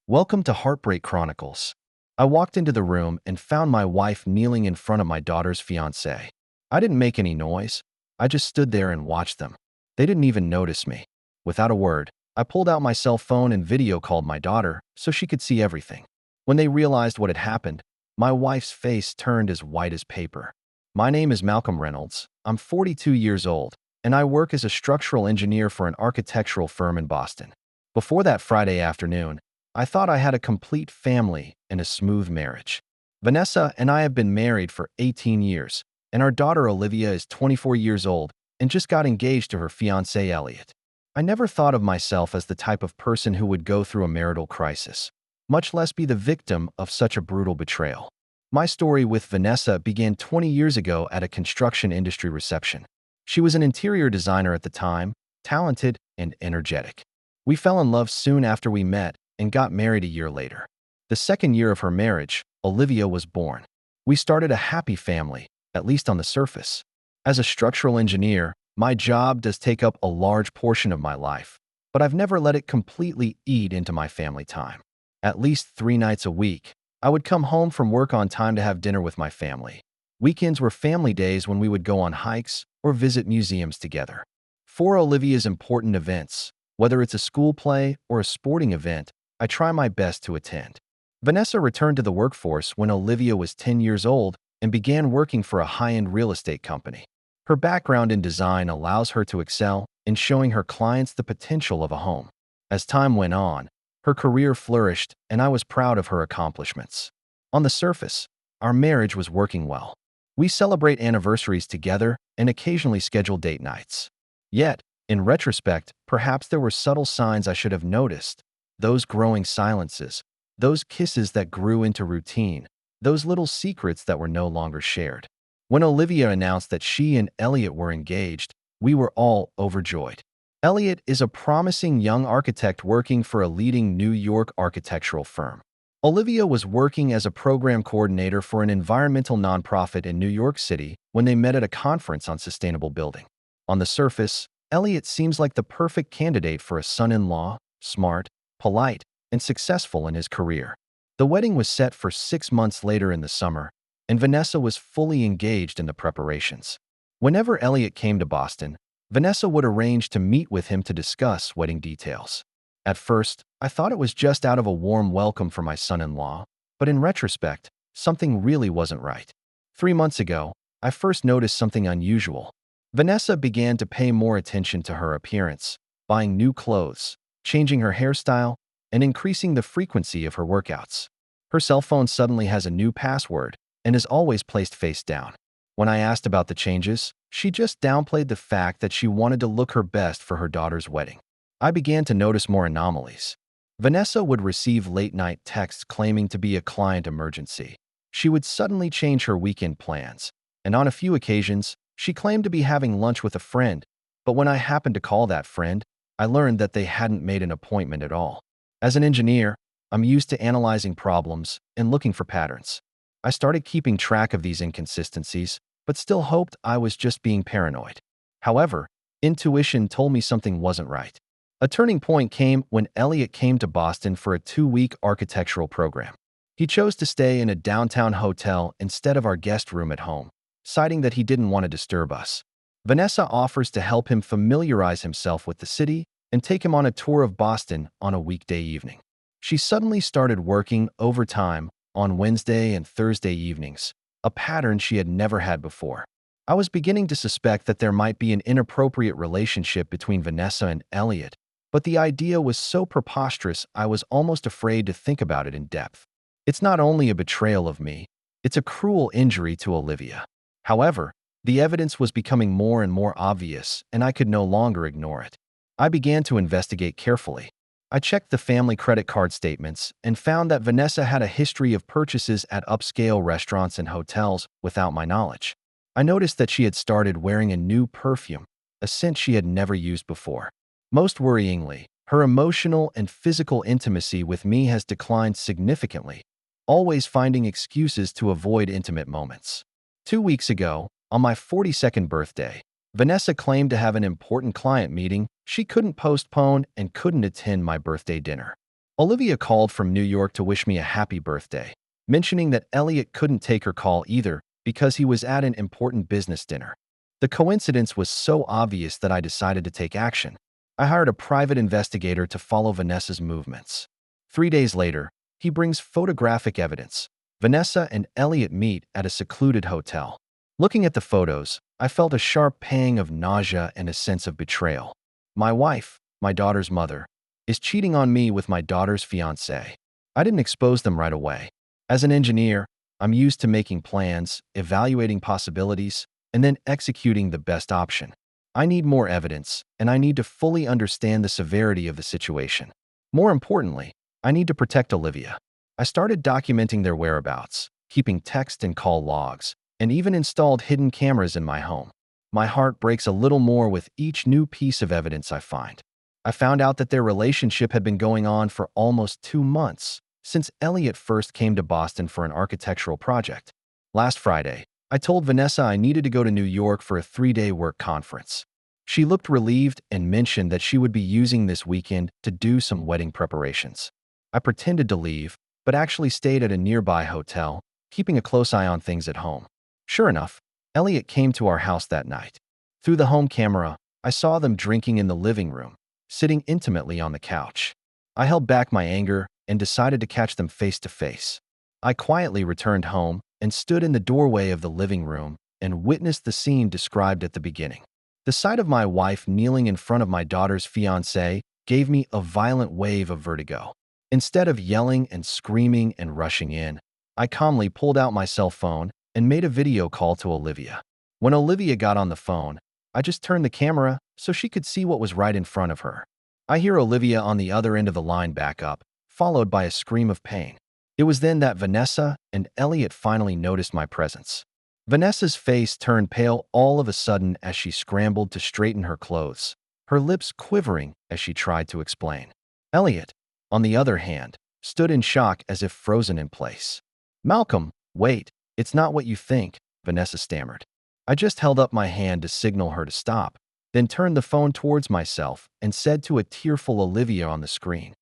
Welcome to Heartbreak Chronicles. I walked into the room and found my wife kneeling in front of my daughter's fiancé. I didn't make any noise. I just stood there and watched them. They didn't even notice me. Without a word, I pulled out my cell phone and video called my daughter so she could see everything. When they realized what had happened, my wife's face turned as white as paper. My name is Malcolm Reynolds. I'm 42 years old, and I work as a structural engineer for an architectural firm in Boston. Before that Friday afternoon, I thought I had a complete family and a smooth marriage. Vanessa and I have been married for 18 years, and our daughter Olivia is 24 years old and just got engaged to her fiancé Elliot. I never thought of myself as the type of person who would go through a marital crisis, much less be the victim of such a brutal betrayal. My story with Vanessa began 20 years ago at a construction industry reception. She was an interior designer at the time, talented and energetic. We fell in love soon after we met and got married a year later. The second year of her marriage, Olivia was born. We started a happy family, at least on the surface. As a structural engineer, my job does take up a large portion of my life, but I've never let it completely eat into my family time. At least 3 nights a week, I would come home from work on time to have dinner with my family. Weekends were family days when we would go on hikes or visit museums together. For Olivia's important events, whether it's a school play or a sporting event, I try my best to attend. Vanessa returned to the workforce when Olivia was 10 years old and began working for a high-end real estate company. Her background in design allows her to excel in showing her clients the potential of a home. As time went on, her career flourished and I was proud of her accomplishments. On the surface, our marriage was working well. We celebrate anniversaries together and occasionally schedule date nights. Yet, in retrospect, perhaps there were subtle signs I should have noticed. Those growing silences, those kisses that grew into routine, those little secrets that were no longer shared. When Olivia announced that she and Elliot were engaged, we were all overjoyed. Elliot is a promising young architect working for a leading New York architectural firm. Olivia was working as a program coordinator for an environmental nonprofit in New York City when they met at a conference on sustainable building. On the surface, Elliot seems like the perfect candidate for a son-in-law, smart, polite, and successful in his career. The wedding was set for 6 months later in the summer, and Vanessa was fully engaged in the preparations. Whenever Elliot came to Boston, Vanessa would arrange to meet with him to discuss wedding details. At first, I thought it was just out of a warm welcome for my son-in-law, but in retrospect, something really wasn't right. 3 months ago, I first noticed something unusual. Vanessa began to pay more attention to her appearance, buying new clothes, changing her hairstyle, and increasing the frequency of her workouts. Her cell phone suddenly has a new password and is always placed face down. When I asked about the changes, she just downplayed the fact that she wanted to look her best for her daughter's wedding. I began to notice more anomalies. Vanessa would receive late-night texts claiming to be a client emergency. She would suddenly change her weekend plans, and on a few occasions, she claimed to be having lunch with a friend, but when I happened to call that friend, I learned that they hadn't made an appointment at all. As an engineer, I'm used to analyzing problems and looking for patterns. I started keeping track of these inconsistencies, but still hoped I was just being paranoid. However, intuition told me something wasn't right. A turning point came when Elliot came to Boston for a 2-week architectural program. He chose to stay in a downtown hotel instead of our guest room at home, citing that he didn't want to disturb us. Vanessa offers to help him familiarize himself with the city and take him on a tour of Boston on a weekday evening. She suddenly started working overtime on Wednesday and Thursday evenings, a pattern she had never had before. I was beginning to suspect that there might be an inappropriate relationship between Vanessa and Elliot, but the idea was so preposterous I was almost afraid to think about it in depth. It's not only a betrayal of me, it's a cruel injury to Olivia. However, the evidence was becoming more and more obvious, and I could no longer ignore it. I began to investigate carefully. I checked the family credit card statements and found that Vanessa had a history of purchases at upscale restaurants and hotels without my knowledge. I noticed that she had started wearing a new perfume, a scent she had never used before. Most worryingly, her emotional and physical intimacy with me has declined significantly, always finding excuses to avoid intimate moments. 2 weeks ago, on my 42nd birthday, Vanessa claimed to have an important client meeting she couldn't postpone and couldn't attend my birthday dinner. Olivia called from New York to wish me a happy birthday, mentioning that Elliot couldn't take her call either because he was at an important business dinner. The coincidence was so obvious that I decided to take action. I hired a private investigator to follow Vanessa's movements. 3 days later, he brings photographic evidence. Vanessa and Elliot meet at a secluded hotel. Looking at the photos, I felt a sharp pang of nausea and a sense of betrayal. My wife, my daughter's mother, is cheating on me with my daughter's fiancé. I didn't expose them right away. As an engineer, I'm used to making plans, evaluating possibilities, and then executing the best option. I need more evidence, and I need to fully understand the severity of the situation. More importantly, I need to protect Olivia. I started documenting their whereabouts, keeping text and call logs, and even installed hidden cameras in my home. My heart breaks a little more with each new piece of evidence I find. I found out that their relationship had been going on for almost 2 months, since Elliot first came to Boston for an architectural project. Last Friday, I told Vanessa I needed to go to New York for a 3-day work conference. She looked relieved and mentioned that she would be using this weekend to do some wedding preparations. I pretended to leave, but actually stayed at a nearby hotel, keeping a close eye on things at home. Sure enough, Elliot came to our house that night. Through the home camera, I saw them drinking in the living room, sitting intimately on the couch. I held back my anger and decided to catch them face to face. I quietly returned home and stood in the doorway of the living room and witnessed the scene described at the beginning. The sight of my wife kneeling in front of my daughter's fiancé gave me a violent wave of vertigo. Instead of yelling and screaming and rushing in, I calmly pulled out my cell phone and made a video call to Olivia. When Olivia got on the phone, I just turned the camera so she could see what was right in front of her. I hear Olivia on the other end of the line back up, followed by a scream of pain. It was then that Vanessa and Elliot finally noticed my presence. Vanessa's face turned pale all of a sudden as she scrambled to straighten her clothes, her lips quivering as she tried to explain. Elliot, on the other hand, stood in shock as if frozen in place. "Malcolm, wait, it's not what you think," Vanessa stammered. I just held up my hand to signal her to stop, then turned the phone towards myself and said to a tearful Olivia on the screen,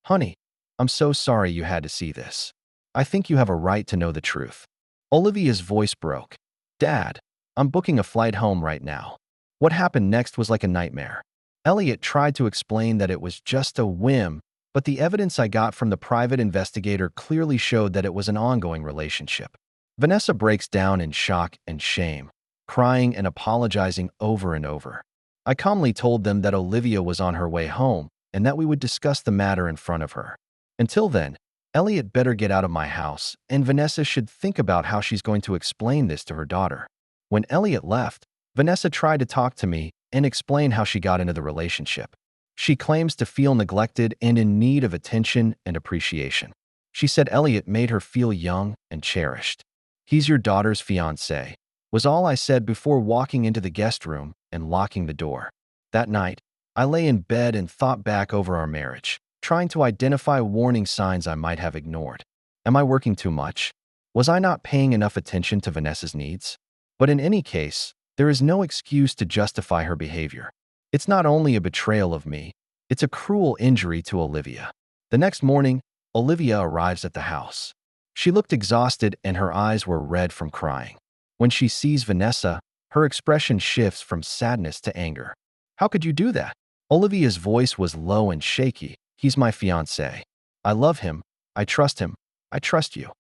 "Honey, I'm so sorry you had to see this. I think you have a right to know the truth." Olivia's voice broke. "Dad, I'm booking a flight home right now." What happened next was like a nightmare. Elliot tried to explain that it was just a whim, but the evidence I got from the private investigator clearly showed that it was an ongoing relationship. Vanessa breaks down in shock and shame, crying and apologizing over and over. I calmly told them that Olivia was on her way home and that we would discuss the matter in front of her. Until then, Elliot better get out of my house, and Vanessa should think about how she's going to explain this to her daughter. When Elliot left, Vanessa tried to talk to me and explain how she got into the relationship. She claims to feel neglected and in need of attention and appreciation. She said Elliot made her feel young and cherished. "He's your daughter's fiancé," was all I said before walking into the guest room and locking the door. That night, I lay in bed and thought back over our marriage, trying to identify warning signs I might have ignored. Am I working too much? Was I not paying enough attention to Vanessa's needs? But in any case, there is no excuse to justify her behavior. It's not only a betrayal of me, it's a cruel injury to Olivia. The next morning, Olivia arrives at the house. She looked exhausted and her eyes were red from crying. When she sees Vanessa, her expression shifts from sadness to anger. "How could you do that?" Olivia's voice was low and shaky. "He's my fiancé. I love him. I trust him. I trust you."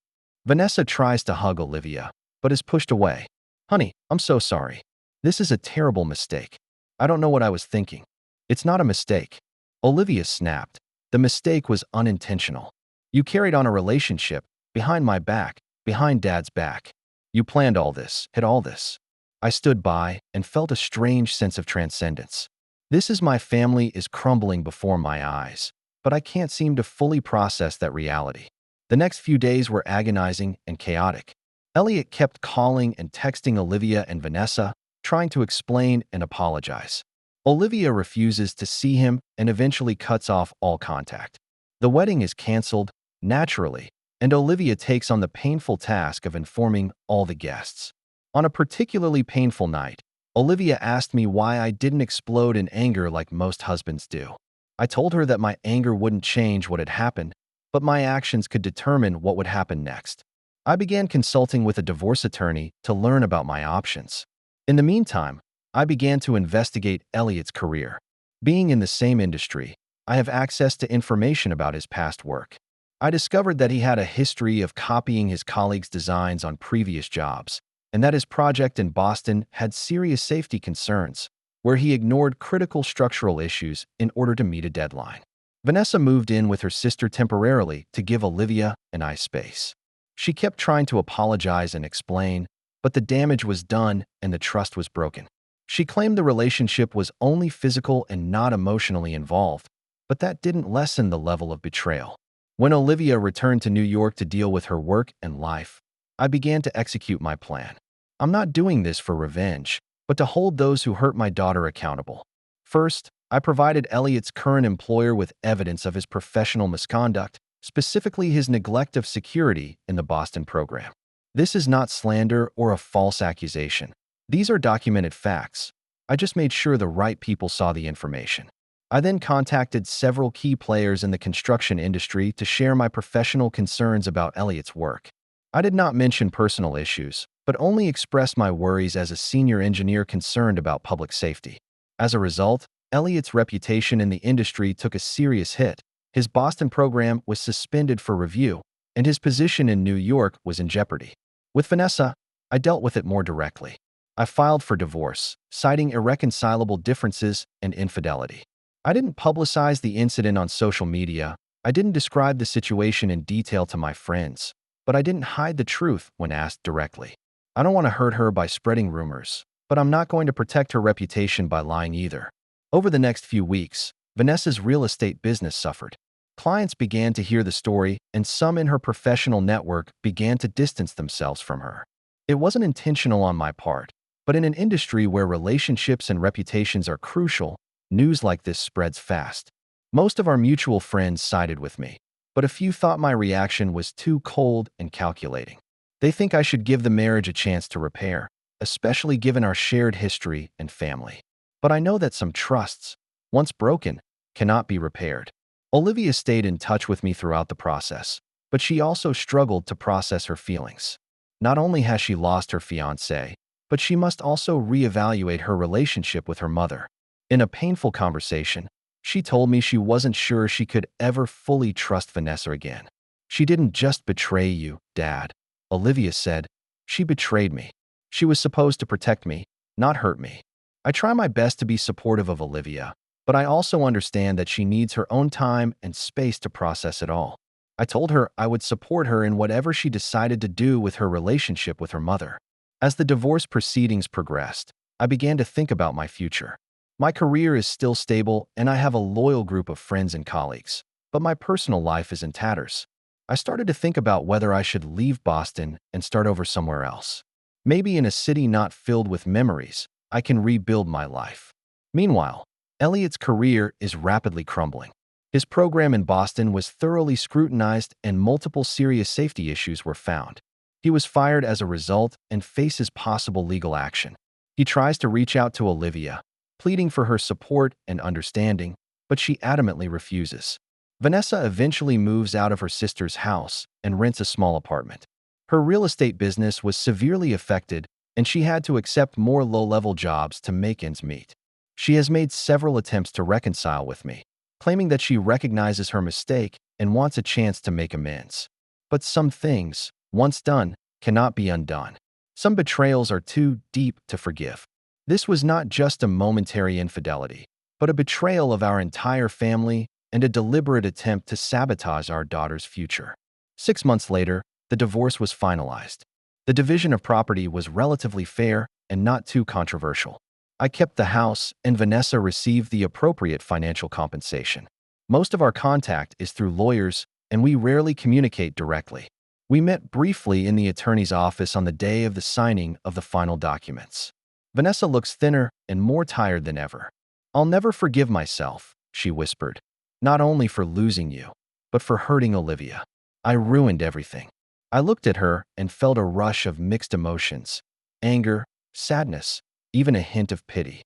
Vanessa tries to hug Olivia, but is pushed away. "Honey, I'm so sorry. This is a terrible mistake. I don't know what I was thinking." "It's not a mistake." Olivia snapped. "The mistake was unintentional. You carried on a relationship behind my back, behind Dad's back. You planned all this, hid all this." I stood by and felt a strange sense of transcendence. This is my family is crumbling before my eyes, but I can't seem to fully process that reality. The next few days were agonizing and chaotic. Elliot kept calling and texting Olivia and Vanessa, trying to explain and apologize. Olivia refuses to see him and eventually cuts off all contact. The wedding is canceled, naturally, and Olivia takes on the painful task of informing all the guests. On a particularly painful night, Olivia asked me why I didn't explode in anger like most husbands do. I told her that my anger wouldn't change what had happened, but my actions could determine what would happen next. I began consulting with a divorce attorney to learn about my options. In the meantime, I began to investigate Elliot's career. Being in the same industry, I have access to information about his past work. I discovered that he had a history of copying his colleagues' designs on previous jobs, and that his project in Boston had serious safety concerns, where he ignored critical structural issues in order to meet a deadline. Vanessa moved in with her sister temporarily to give Olivia and I space. She kept trying to apologize and explain, but the damage was done and the trust was broken. She claimed the relationship was only physical and not emotionally involved, but that didn't lessen the level of betrayal. When Olivia returned to New York to deal with her work and life, I began to execute my plan. I'm not doing this for revenge, but to hold those who hurt my daughter accountable. First, I provided Elliot's current employer with evidence of his professional misconduct, specifically his neglect of security in the Boston program. This is not slander or a false accusation. These are documented facts. I just made sure the right people saw the information. I then contacted several key players in the construction industry to share my professional concerns about Elliot's work. I did not mention personal issues, but only expressed my worries as a senior engineer concerned about public safety. As a result, Elliot's reputation in the industry took a serious hit. His Boston program was suspended for review, and his position in New York was in jeopardy. With Vanessa, I dealt with it more directly. I filed for divorce, citing irreconcilable differences and infidelity. I didn't publicize the incident on social media. I didn't describe the situation in detail to my friends, but I didn't hide the truth when asked directly. I don't want to hurt her by spreading rumors, but I'm not going to protect her reputation by lying either. Over the next few weeks, Vanessa's real estate business suffered. Clients began to hear the story, and some in her professional network began to distance themselves from her. It wasn't intentional on my part, but in an industry where relationships and reputations are crucial, news like this spreads fast. Most of our mutual friends sided with me, but a few thought my reaction was too cold and calculating. They think I should give the marriage a chance to repair, especially given our shared history and family. But I know that some trusts, once broken, cannot be repaired. Olivia stayed in touch with me throughout the process, but she also struggled to process her feelings. Not only has she lost her fiancé, but she must also reevaluate her relationship with her mother. In a painful conversation, she told me she wasn't sure she could ever fully trust Vanessa again. "She didn't just betray you, Dad," Olivia said. "She betrayed me. She was supposed to protect me, not hurt me." I try my best to be supportive of Olivia, but I also understand that she needs her own time and space to process it all. I told her I would support her in whatever she decided to do with her relationship with her mother. As the divorce proceedings progressed, I began to think about my future. My career is still stable, and I have a loyal group of friends and colleagues, but my personal life is in tatters. I started to think about whether I should leave Boston and start over somewhere else. Maybe in a city not filled with memories, I can rebuild my life. Meanwhile, Elliot's career is rapidly crumbling. His program in Boston was thoroughly scrutinized and multiple serious safety issues were found. He was fired as a result and faces possible legal action. He tries to reach out to Olivia, pleading for her support and understanding, but she adamantly refuses. Vanessa eventually moves out of her sister's house and rents a small apartment. Her real estate business was severely affected, and she had to accept more low-level jobs to make ends meet. She has made several attempts to reconcile with me, claiming that she recognizes her mistake and wants a chance to make amends. But some things, once done, cannot be undone. Some betrayals are too deep to forgive. This was not just a momentary infidelity, but a betrayal of our entire family and a deliberate attempt to sabotage our daughter's future. 6 months later, the divorce was finalized. The division of property was relatively fair and not too controversial. I kept the house, and Vanessa received the appropriate financial compensation. Most of our contact is through lawyers, and we rarely communicate directly. We met briefly in the attorney's office on the day of the signing of the final documents. Vanessa looks thinner and more tired than ever. "I'll never forgive myself," she whispered, "not only for losing you, but for hurting Olivia. I ruined everything." I looked at her and felt a rush of mixed emotions: anger, sadness, even a hint of pity.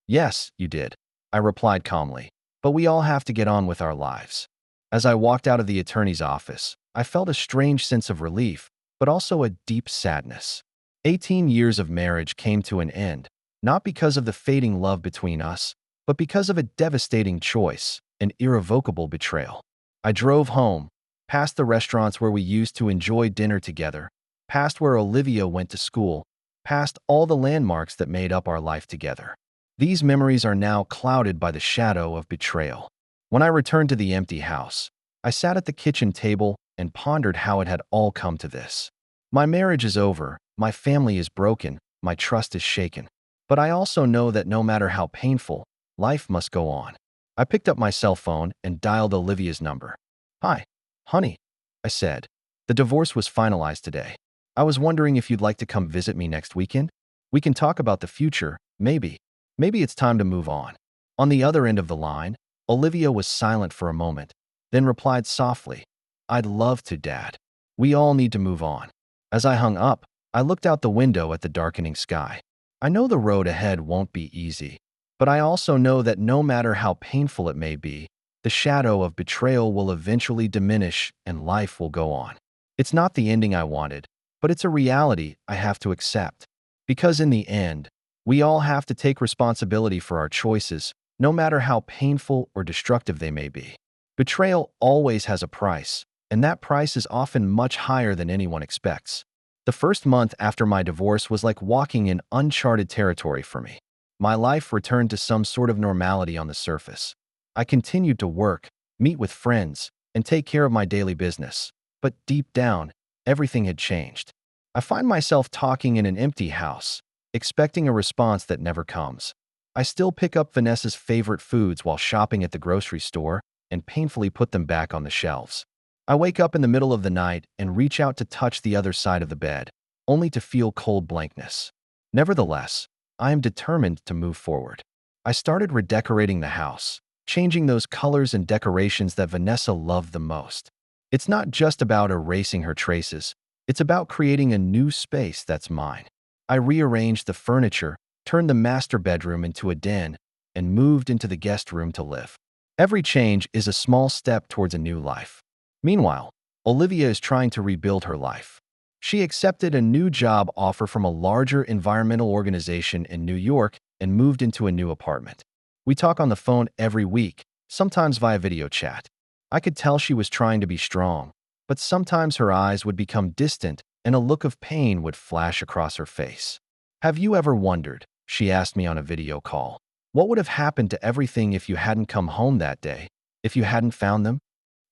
"Yes, you did," I replied calmly. but we all have to get on with our lives. As I walked out of the attorney's office, I felt a strange sense of relief, but also a deep sadness. 18 years of marriage came to an end, not because of the fading love between us, but because of a devastating choice, an irrevocable betrayal. I drove home, past the restaurants where we used to enjoy dinner together, past where Olivia went to school, past all the landmarks that made up our life together. These memories are now clouded by the shadow of betrayal. When I returned to the empty house, I sat at the kitchen table and pondered how it had all come to this. My marriage is over, my family is broken, my trust is shaken. But I also know that no matter how painful, life must go on. I picked up my cell phone and dialed Olivia's number. "Hi, honey," I said. "The divorce was finalized today. I was wondering if you'd like to come visit me next weekend? We can talk about the future, maybe. Maybe it's time to move on." On the other end of the line, Olivia was silent for a moment, then replied softly, "I'd love to, Dad. We all need to move on." As I hung up, I looked out the window at the darkening sky. I know the road ahead won't be easy, but I also know that no matter how painful it may be, the shadow of betrayal will eventually diminish and life will go on. It's not the ending I wanted, but it's a reality I have to accept. Because in the end, we all have to take responsibility for our choices, no matter how painful or destructive they may be. Betrayal always has a price, and that price is often much higher than anyone expects. The first month after my divorce was like walking in uncharted territory for me. My life returned to some sort of normality on the surface. I continued to work, meet with friends, and take care of my daily business. But deep down, everything had changed. I find myself talking in an empty house, expecting a response that never comes. I still pick up Vanessa's favorite foods while shopping at the grocery store and painfully put them back on the shelves. I wake up in the middle of the night and reach out to touch the other side of the bed, only to feel cold blankness. Nevertheless, I am determined to move forward. I started redecorating the house, changing those colors and decorations that Vanessa loved the most. It's not just about erasing her traces, it's about creating a new space that's mine. I rearranged the furniture, turned the master bedroom into a den, and moved into the guest room to live. Every change is a small step towards a new life. Meanwhile, Olivia is trying to rebuild her life. She accepted a new job offer from a larger environmental organization in New York and moved into a new apartment. We talk on the phone every week, sometimes via video chat. I could tell she was trying to be strong, but sometimes her eyes would become distant and a look of pain would flash across her face. "Have you ever wondered," she asked me on a video call, "what would have happened to everything if you hadn't come home that day, if you hadn't found them?"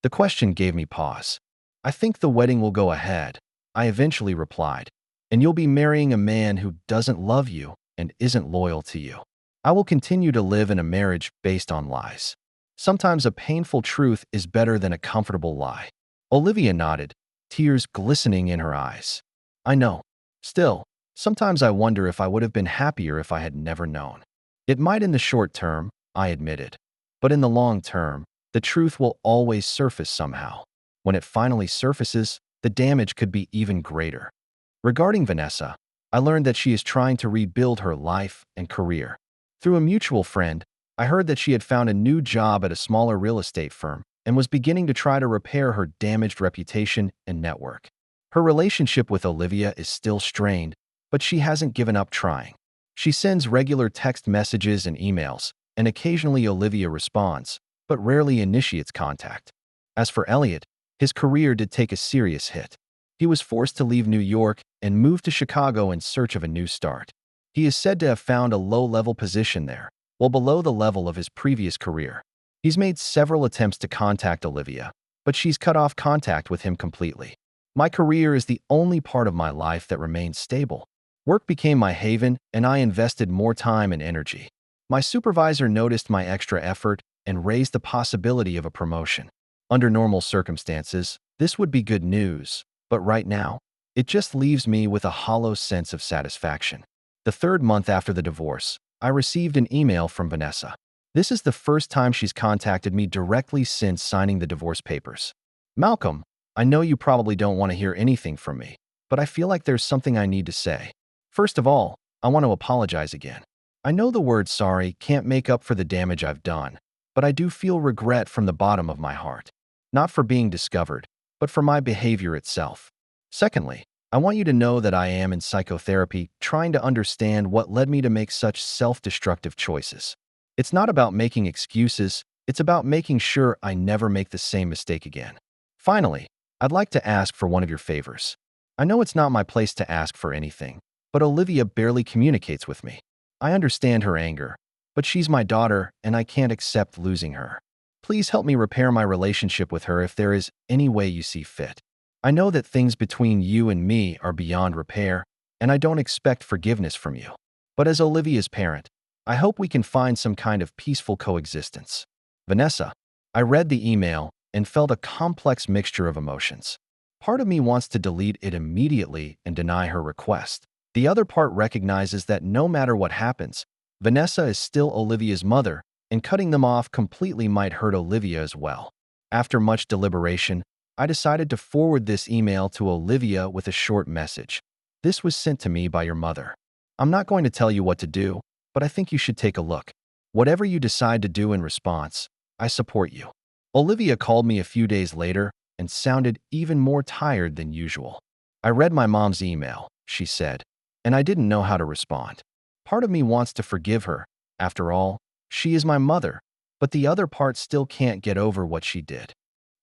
The question gave me pause. "I think the wedding will go ahead," I eventually replied, "and you'll be marrying a man who doesn't love you and isn't loyal to you. I will continue to live in a marriage based on lies. Sometimes a painful truth is better than a comfortable lie." Olivia nodded, tears glistening in her eyes. "I know. Still, sometimes I wonder if I would have been happier if I had never known." "It might in the short term," I admitted, "but in the long term, the truth will always surface somehow. When it finally surfaces, the damage could be even greater." Regarding Vanessa, I learned that she is trying to rebuild her life and career. Through a mutual friend, I heard that she had found a new job at a smaller real estate firm and was beginning to try to repair her damaged reputation and network. Her relationship with Olivia is still strained, but she hasn't given up trying. She sends regular text messages and emails, and occasionally Olivia responds, but rarely initiates contact. As for Elliot, his career did take a serious hit. He was forced to leave New York and move to Chicago in search of a new start. He is said to have found a low-level position there, well below the level of his previous career. He's made several attempts to contact Olivia, but she's cut off contact with him completely. My career is the only part of my life that remains stable. Work became my haven, and I invested more time and energy. My supervisor noticed my extra effort and raised the possibility of a promotion. Under normal circumstances, this would be good news, but right now, it just leaves me with a hollow sense of satisfaction. The third month after the divorce, I received an email from Vanessa. This is the first time she's contacted me directly since signing the divorce papers. "Malcolm, I know you probably don't want to hear anything from me, but I feel like there's something I need to say. First of all, I want to apologize again. I know the word sorry can't make up for the damage I've done, but I do feel regret from the bottom of my heart. Not for being discovered, but for my behavior itself. Secondly, I want you to know that I am in psychotherapy trying to understand what led me to make such self-destructive choices. It's not about making excuses, it's about making sure I never make the same mistake again. Finally, I'd like to ask for one of your favors. I know it's not my place to ask for anything, but Olivia barely communicates with me. I understand her anger, but she's my daughter and I can't accept losing her. Please help me repair my relationship with her if there is any way you see fit. I know that things between you and me are beyond repair, and I don't expect forgiveness from you. But as Olivia's parent, I hope we can find some kind of peaceful coexistence. Vanessa. I read the email and felt a complex mixture of emotions. Part of me wants to delete it immediately and deny her request. The other part recognizes that no matter what happens, Vanessa is still Olivia's mother, and cutting them off completely might hurt Olivia as well. After much deliberation, I decided to forward this email to Olivia with a short message. This was sent to me by your mother. I'm not going to tell you what to do, but I think you should take a look. Whatever you decide to do in response, I support you. Olivia called me a few days later and sounded even more tired than usual. I read my mom's email, she said, and I didn't know how to respond. Part of me wants to forgive her. After all, she is my mother, but the other part still can't get over what she did.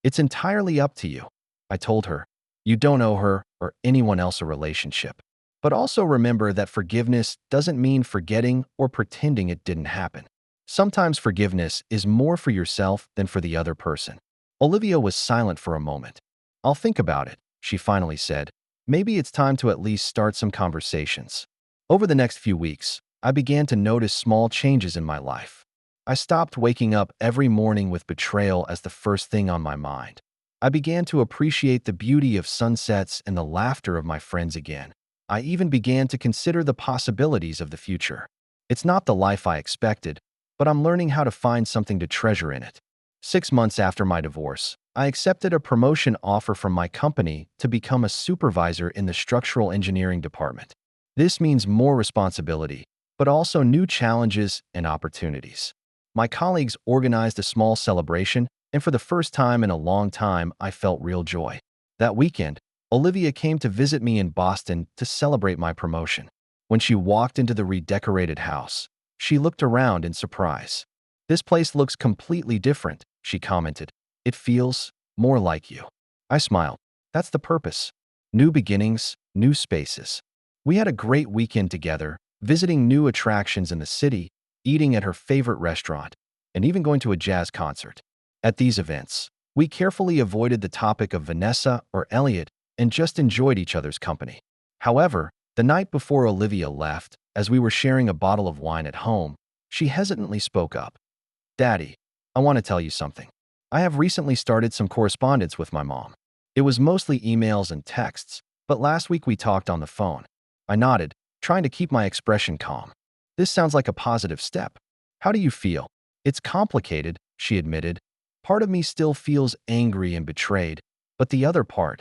It's entirely up to you, I told her. You don't owe her or anyone else a relationship. But also remember that forgiveness doesn't mean forgetting or pretending it didn't happen. Sometimes forgiveness is more for yourself than for the other person. Olivia was silent for a moment. I'll think about it, she finally said. Maybe it's time to at least start some conversations. Over the next few weeks, I began to notice small changes in my life. I stopped waking up every morning with betrayal as the first thing on my mind. I began to appreciate the beauty of sunsets and the laughter of my friends again. I even began to consider the possibilities of the future. It's not the life I expected, but I'm learning how to find something to treasure in it. 6 months after my divorce, I accepted a promotion offer from my company to become a supervisor in the structural engineering department. This means more responsibility, but also new challenges and opportunities. My colleagues organized a small celebration, and for the first time in a long time, I felt real joy. That weekend, Olivia came to visit me in Boston to celebrate my promotion. When she walked into the redecorated house, she looked around in surprise. This place looks completely different, she commented. It feels more like you. I smiled. That's the purpose. New beginnings, new spaces. We had a great weekend together, visiting new attractions in the city, eating at her favorite restaurant, and even going to a jazz concert. At these events, we carefully avoided the topic of Vanessa or Elliot and just enjoyed each other's company. However, the night before Olivia left, as we were sharing a bottle of wine at home, she hesitantly spoke up. Daddy, I want to tell you something. I have recently started some correspondence with my mom. It was mostly emails and texts, but last week we talked on the phone. I nodded, trying to keep my expression calm. This sounds like a positive step. How do you feel? It's complicated, she admitted. Part of me still feels angry and betrayed, but the other part,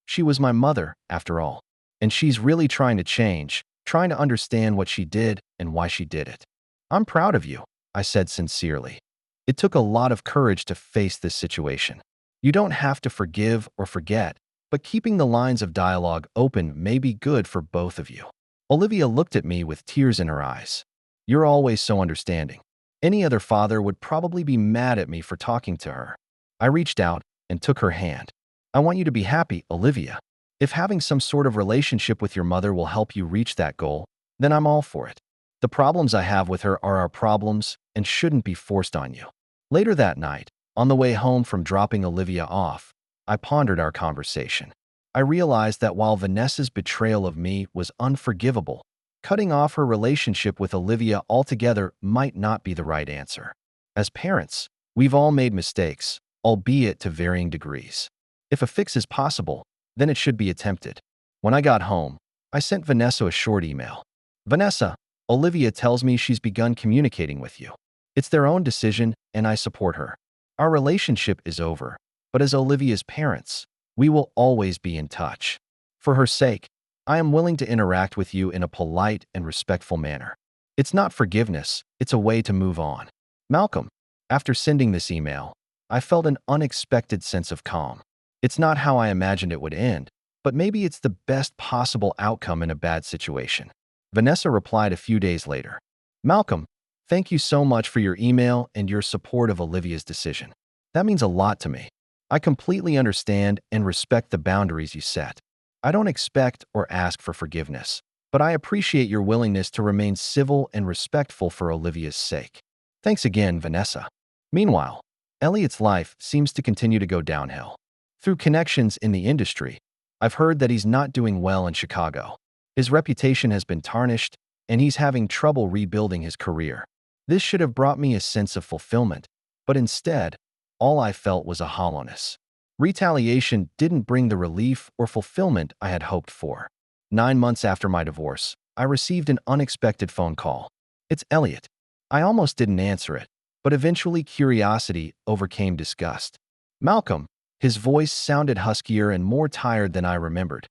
she was my mother, after all, and she's really trying to change, trying to understand what she did and why she did it. I'm proud of you, I said sincerely. It took a lot of courage to face this situation. You don't have to forgive or forget, but keeping the lines of dialogue open may be good for both of you. Olivia looked at me with tears in her eyes. You're always so understanding. Any other father would probably be mad at me for talking to her. I reached out and took her hand. I want you to be happy, Olivia. If having some sort of relationship with your mother will help you reach that goal, then I'm all for it. The problems I have with her are our problems and shouldn't be forced on you. Later that night, on the way home from dropping Olivia off, I pondered our conversation. I realized that while Vanessa's betrayal of me was unforgivable, cutting off her relationship with Olivia altogether might not be the right answer. As parents, we've all made mistakes, albeit to varying degrees. If a fix is possible, then it should be attempted. When I got home, I sent Vanessa a short email. Vanessa, Olivia tells me she's begun communicating with you. It's their own decision, and I support her. Our relationship is over, but as Olivia's parents, we will always be in touch. For her sake, I am willing to interact with you in a polite and respectful manner. It's not forgiveness, it's a way to move on. Malcolm. After sending this email, I felt an unexpected sense of calm. It's not how I imagined it would end, but maybe it's the best possible outcome in a bad situation. Vanessa replied a few days later. Malcolm, thank you so much for your email and your support of Olivia's decision. That means a lot to me. I completely understand and respect the boundaries you set. I don't expect or ask for forgiveness, but I appreciate your willingness to remain civil and respectful for Olivia's sake. Thanks again, Vanessa. Meanwhile, Elliot's life seems to continue to go downhill. Through connections in the industry, I've heard that he's not doing well in Chicago. His reputation has been tarnished, and he's having trouble rebuilding his career. This should have brought me a sense of fulfillment, but instead, all I felt was a hollowness. Retaliation didn't bring the relief or fulfillment I had hoped for. 9 months after my divorce, I received an unexpected phone call. It's Elliot. I almost didn't answer it, but eventually curiosity overcame disgust. Malcolm, his voice sounded huskier and more tired than I remembered.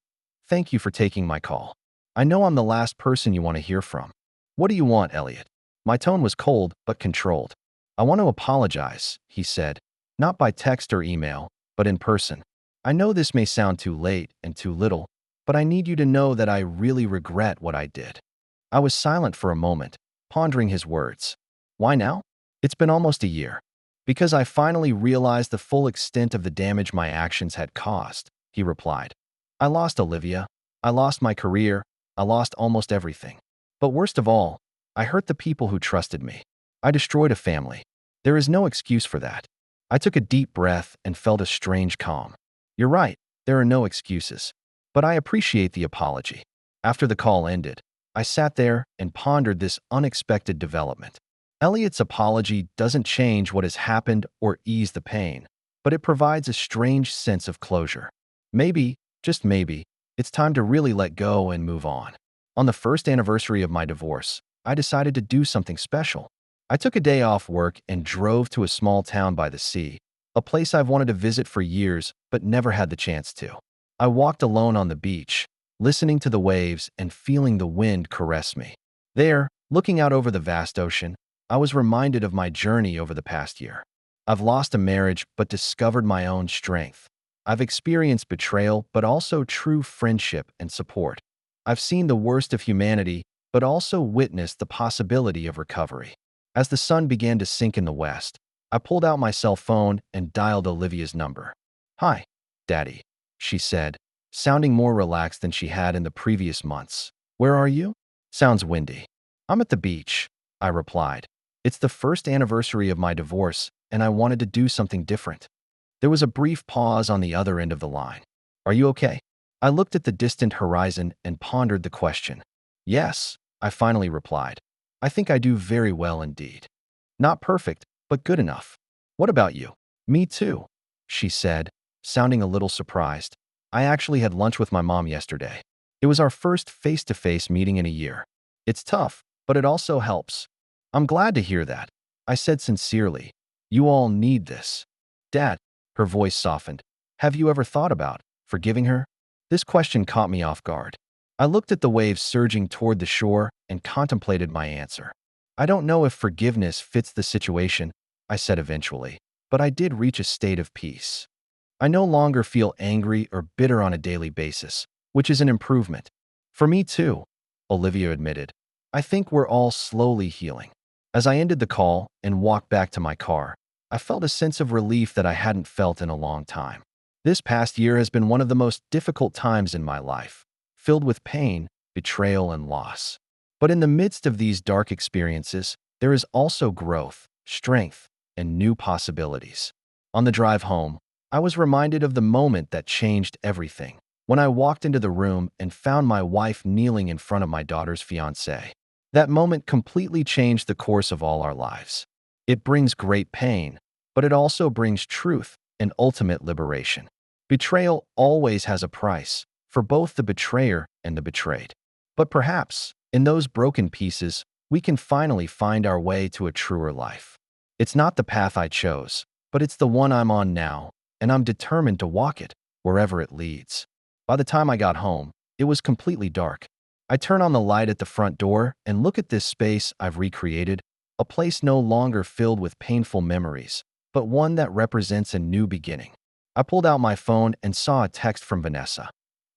Thank you for taking my call. I know I'm the last person you want to hear from. What do you want, Elliot? My tone was cold but controlled. I want to apologize, he said, not by text or email, but in person. I know this may sound too late and too little, but I need you to know that I really regret what I did. I was silent for a moment, pondering his words. Why now? It's been almost a year. Because I finally realized the full extent of the damage my actions had caused, he replied. I lost Olivia. I lost my career. I lost almost everything. But worst of all, I hurt the people who trusted me. I destroyed a family. There is no excuse for that. I took a deep breath and felt a strange calm. You're right, there are no excuses. But I appreciate the apology. After the call ended, I sat there and pondered this unexpected development. Elliot's apology doesn't change what has happened or ease the pain, but it provides a strange sense of closure. Maybe, just maybe, it's time to really let go and move on. On the first anniversary of my divorce, I decided to do something special. I took a day off work and drove to a small town by the sea, a place I've wanted to visit for years but never had the chance to. I walked alone on the beach, listening to the waves and feeling the wind caress me. There, looking out over the vast ocean, I was reminded of my journey over the past year. I've lost a marriage but discovered my own strength. I've experienced betrayal but also true friendship and support. I've seen the worst of humanity but also witnessed the possibility of recovery. As the sun began to sink in the west, I pulled out my cell phone and dialed Olivia's number. Hi, Daddy, she said, sounding more relaxed than she had in the previous months. Where are you? Sounds windy. I'm at the beach, I replied. It's the first anniversary of my divorce, and I wanted to do something different. There was a brief pause on the other end of the line. Are you okay? I looked at the distant horizon and pondered the question. Yes, I finally replied. I think I do very well indeed. Not perfect, but good enough. What about you? Me too, she said, sounding a little surprised. I actually had lunch with my mom yesterday. It was our first face-to-face meeting in a year. It's tough, but it also helps. I'm glad to hear that, I said sincerely. You all need this. Dad, her voice softened. Have you ever thought about forgiving her? This question caught me off guard. I looked at the waves surging toward the shore and contemplated my answer. I don't know if forgiveness fits the situation, I said eventually, but I did reach a state of peace. I no longer feel angry or bitter on a daily basis, which is an improvement. For me too, Olivia admitted. I think we're all slowly healing. As I ended the call and walked back to my car, I felt a sense of relief that I hadn't felt in a long time. This past year has been one of the most difficult times in my life, filled with pain, betrayal, and loss. But in the midst of these dark experiences, there is also growth, strength, and new possibilities. On the drive home, I was reminded of the moment that changed everything, when I walked into the room and found my wife kneeling in front of my daughter's fiancé. That moment completely changed the course of all our lives. It brings great pain, but it also brings truth and ultimate liberation. Betrayal always has a price, for both the betrayer and the betrayed. But perhaps, in those broken pieces, we can finally find our way to a truer life. It's not the path I chose, but it's the one I'm on now, and I'm determined to walk it, wherever it leads. By the time I got home, it was completely dark. I turn on the light at the front door and look at this space I've recreated, a place no longer filled with painful memories, but one that represents a new beginning. I pulled out my phone and saw a text from Vanessa.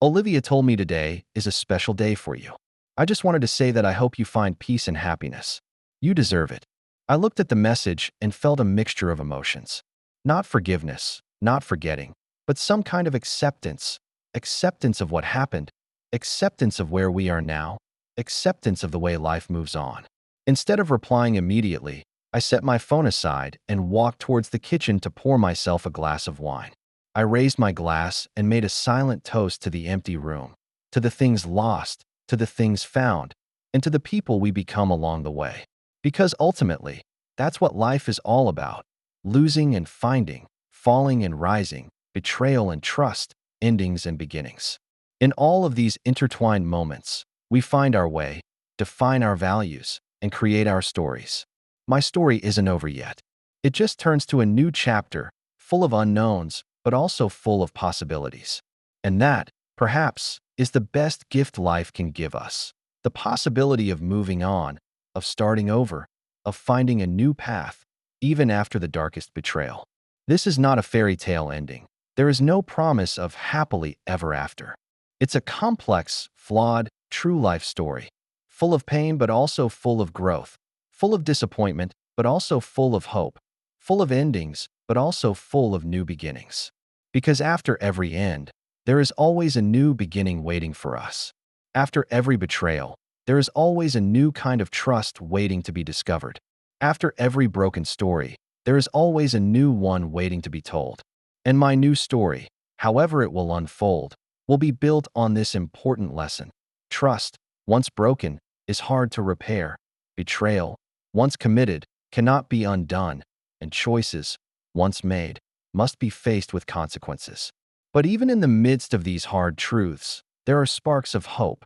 Olivia told me today is a special day for you. I just wanted to say that I hope you find peace and happiness. You deserve it. I looked at the message and felt a mixture of emotions. Not forgiveness, not forgetting, but some kind of acceptance. Acceptance of what happened, acceptance of where we are now, acceptance of the way life moves on. Instead of replying immediately, I set my phone aside and walked towards the kitchen to pour myself a glass of wine. I raised my glass and made a silent toast to the empty room, to the things lost, to the things found, and to the people we become along the way. Because ultimately, that's what life is all about: losing and finding, falling and rising, betrayal and trust, endings and beginnings. In all of these intertwined moments, we find our way, define our values, and create our stories. My story isn't over yet. It just turns to a new chapter, full of unknowns, but also full of possibilities. And that, perhaps, is the best gift life can give us: the possibility of moving on, of starting over, of finding a new path, even after the darkest betrayal. This is not a fairy tale ending. There is no promise of happily ever after. It's a complex, flawed, true life story, full of pain but also full of growth, full of disappointment but also full of hope, full of endings but also full of new beginnings. Because after every end, there is always a new beginning waiting for us. After every betrayal, there is always a new kind of trust waiting to be discovered. After every broken story, there is always a new one waiting to be told. And my new story, however it will unfold, will be built on this important lesson. Trust, once broken, is hard to repair. Betrayal, once committed, cannot be undone. And choices, once made, must be faced with consequences. But even in the midst of these hard truths, there are sparks of hope.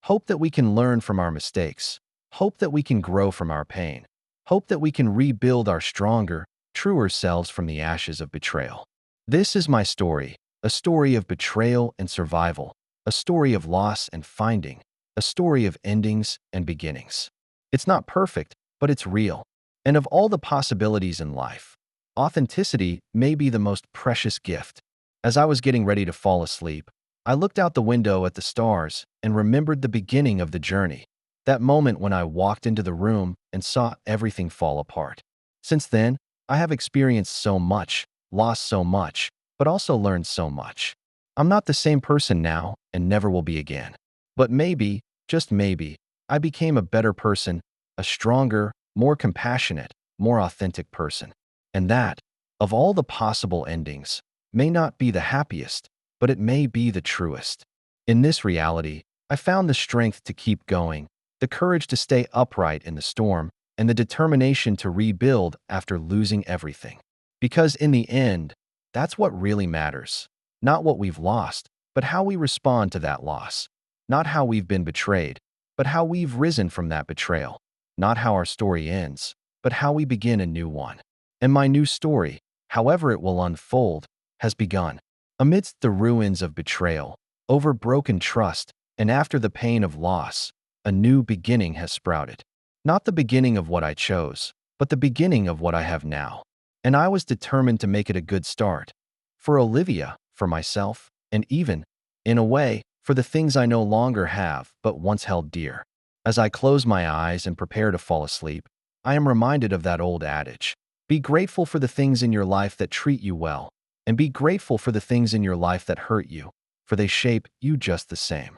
Hope that we can learn from our mistakes. Hope that we can grow from our pain. Hope that we can rebuild our stronger, truer selves from the ashes of betrayal. This is my story, a story of betrayal and survival, a story of loss and finding, a story of endings and beginnings. It's not perfect, but it's real. And of all the possibilities in life, authenticity may be the most precious gift. As I was getting ready to fall asleep, I looked out the window at the stars and remembered the beginning of the journey, that moment when I walked into the room and saw everything fall apart. Since then, I have experienced so much, lost so much, but also learned so much. I'm not the same person now and never will be again. But maybe, just maybe, I became a better person, a stronger, more compassionate, more authentic person. And that, of all the possible endings, may not be the happiest, but it may be the truest. In this reality, I found the strength to keep going, the courage to stay upright in the storm, and the determination to rebuild after losing everything. Because in the end, that's what really matters. Not what we've lost, but how we respond to that loss. Not how we've been betrayed, but how we've risen from that betrayal. Not how our story ends, but how we begin a new one. And my new story, however it will unfold, has begun. Amidst the ruins of betrayal, over broken trust, and after the pain of loss, a new beginning has sprouted. Not the beginning of what I chose, but the beginning of what I have now. And I was determined to make it a good start. For Olivia, for myself, and even, in a way, for the things I no longer have but once held dear. As I close my eyes and prepare to fall asleep, I am reminded of that old adage: be grateful for the things in your life that treat you well, and be grateful for the things in your life that hurt you, for they shape you just the same.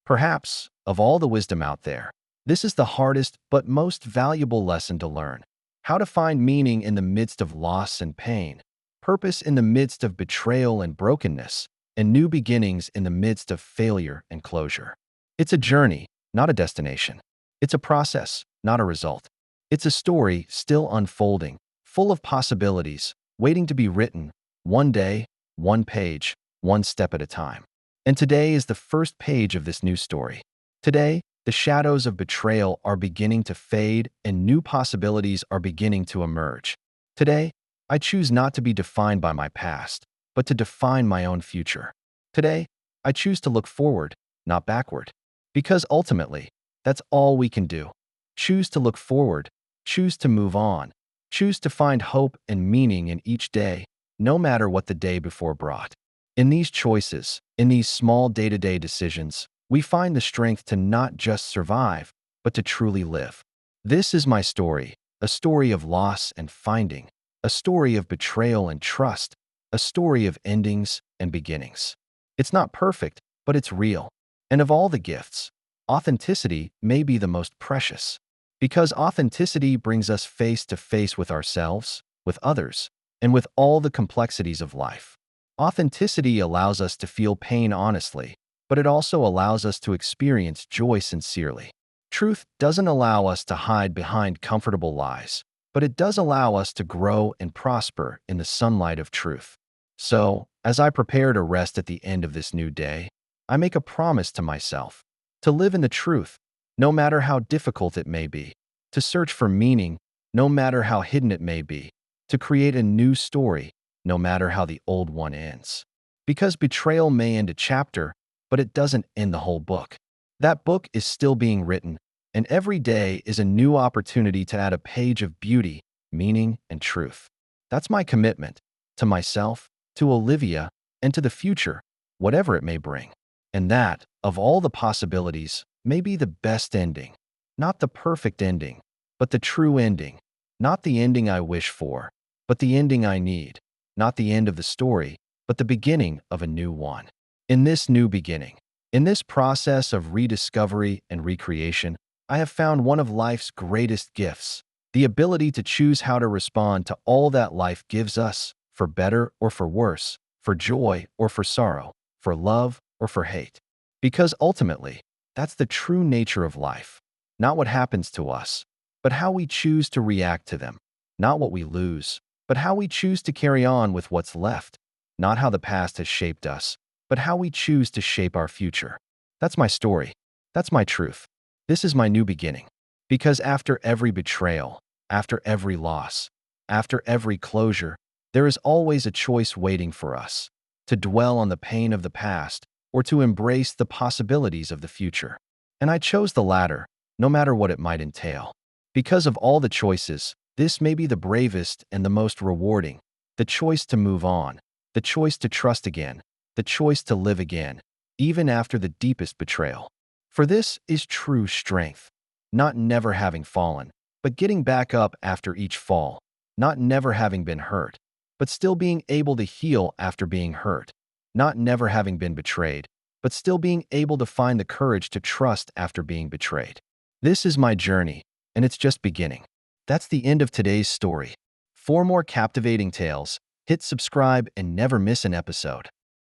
Perhaps, of all the wisdom out there, this is the hardest but most valuable lesson to learn: how to find meaning in the midst of loss and pain, purpose in the midst of betrayal and brokenness, and new beginnings in the midst of failure and closure. It's a journey, not a destination. It's a process, not a result. It's a story still unfolding, full of possibilities, waiting to be written, one day, one page, one step at a time. And today is the first page of this new story. Today, the shadows of betrayal are beginning to fade and new possibilities are beginning to emerge. Today, I choose not to be defined by my past, but to define my own future. Today, I choose to look forward, not backward. Because ultimately, that's all we can do. Choose to look forward, Choose to move on. Choose to find hope and meaning in each day, no matter what the day before brought. In these choices, in these small day-to-day decisions, we find the strength to not just survive, but to truly live. This is my story, a story of loss and finding, a story of betrayal and trust, a story of endings and beginnings. It's not perfect, but it's real. And of all the gifts, authenticity may be the most precious. Because authenticity brings us face to face with ourselves, with others, and with all the complexities of life. Authenticity allows us to feel pain honestly, but it also allows us to experience joy sincerely. Truth doesn't allow us to hide behind comfortable lies, but it does allow us to grow and prosper in the sunlight of truth. So, as I prepare to rest at the end of this new day, I make a promise to myself to live in the truth, no matter how difficult it may be, to search for meaning, no matter how hidden it may be, to create a new story, no matter how the old one ends. Because betrayal may end a chapter, but it doesn't end the whole book. That book is still being written, and every day is a new opportunity to add a page of beauty, meaning, and truth. That's my commitment to myself, to Olivia, and to the future, whatever it may bring. And that, of all the possibilities, may be the best ending. Not the perfect ending, but the true ending. Not the ending I wish for, but the ending I need. Not the end of the story, but the beginning of a new one. In this new beginning, in this process of rediscovery and recreation, I have found one of life's greatest gifts, the ability to choose how to respond to all that life gives us, for better or for worse, for joy or for sorrow, for love or for hate. Because ultimately, that's the true nature of life. Not what happens to us, but how we choose to react to them. Not what we lose, but how we choose to carry on with what's left. Not how the past has shaped us, but how we choose to shape our future. That's my story. That's my truth. This is my new beginning. Because after every betrayal, after every loss, after every closure, there is always a choice waiting for us: to dwell on the pain of the past or to embrace the possibilities of the future. And I chose the latter, no matter what it might entail. Because of all the choices, this may be the bravest and the most rewarding: the choice to move on, the choice to trust again, the choice to live again, even after the deepest betrayal. For this is true strength. Not never having fallen, but getting back up after each fall. Not never having been hurt, but still being able to heal after being hurt. Not never having been betrayed, but still being able to find the courage to trust after being betrayed. This is my journey, and it's just beginning. That's the end of today's story. For more captivating tales, hit subscribe and never miss an episode.